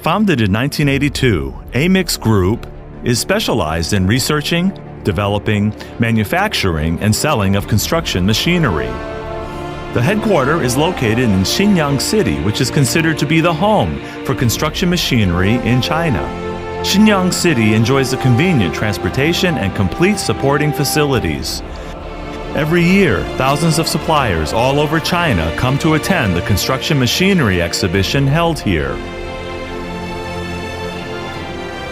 Founded in 1982, Aimix Group is specialized in researching, developing, manufacturing, and selling of construction machinery. The headquarters is located in Xinyang City, which is considered to be the home for construction machinery in China. Xinyang City enjoys the convenient transportation and complete supporting facilities. Every year, thousands of suppliers all over China come to attend the construction machinery exhibition held here.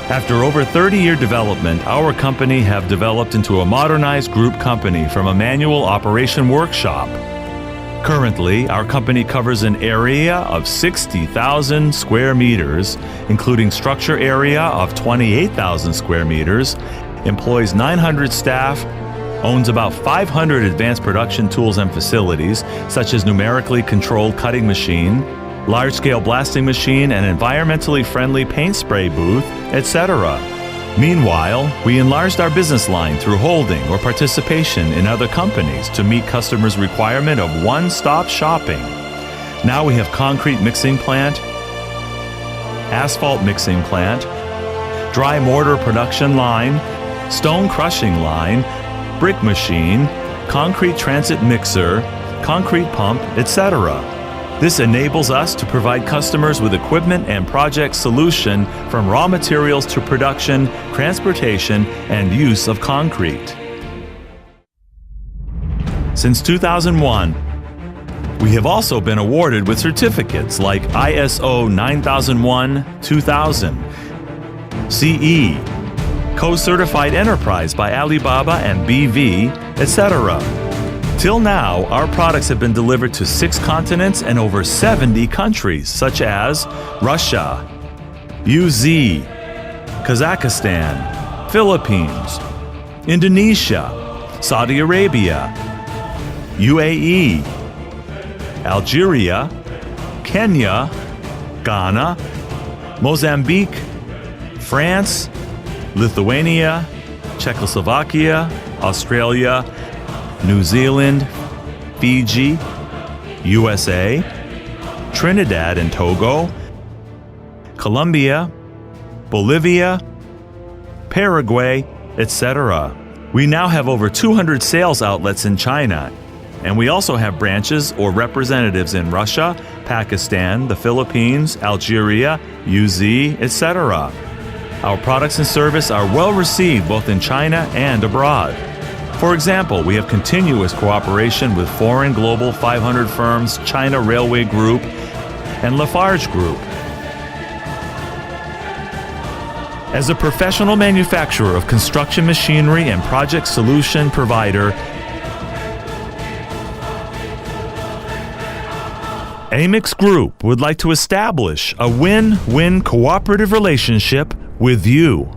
After over 30-year development, our company have developed into a modernized group company from a manual operation workshop. Currently, our company covers an area of 60,000 square meters, including structure area of 28,000 square meters, employs 900 staff, owns about 500 advanced production tools and facilities, such as numerically controlled cutting machine, large-scale blasting machine, and environmentally friendly paint spray booth, etc. Meanwhile, we enlarged our business line through holding or participation in other companies to meet customers' requirement of one-stop shopping. Now we have concrete mixing plant, asphalt mixing plant, dry mortar production line, stone crushing line, brick machine, concrete transit mixer, concrete pump, etc. This enables us to provide customers with equipment and project solution from raw materials to production, transportation, and use of concrete. Since 2001, we have also been awarded with certificates like ISO 9001-2000, CE, Co-Certified Enterprise by Alibaba and BV, etc. Till now, our products have been delivered to 6 continents and over 70 countries, such as Russia, UZ, Kazakhstan, Philippines, Indonesia, Saudi Arabia, UAE, Algeria, Kenya, Ghana, Mozambique, France, Lithuania, Czechoslovakia, Australia, New Zealand, Fiji, USA, Trinidad and Togo, Colombia, Bolivia, Paraguay, etc. We now have over 200 sales outlets in China, and we also have branches or representatives in Russia, Pakistan, the Philippines, Algeria, UZ, etc. Our products and service are well received both in China and abroad. For example, we have continuous cooperation with foreign Global 500 firms, China Railway Group, and Lafarge Group. As a professional manufacturer of construction machinery and project solution provider, Aimix Group would like to establish a win-win cooperative relationship with you.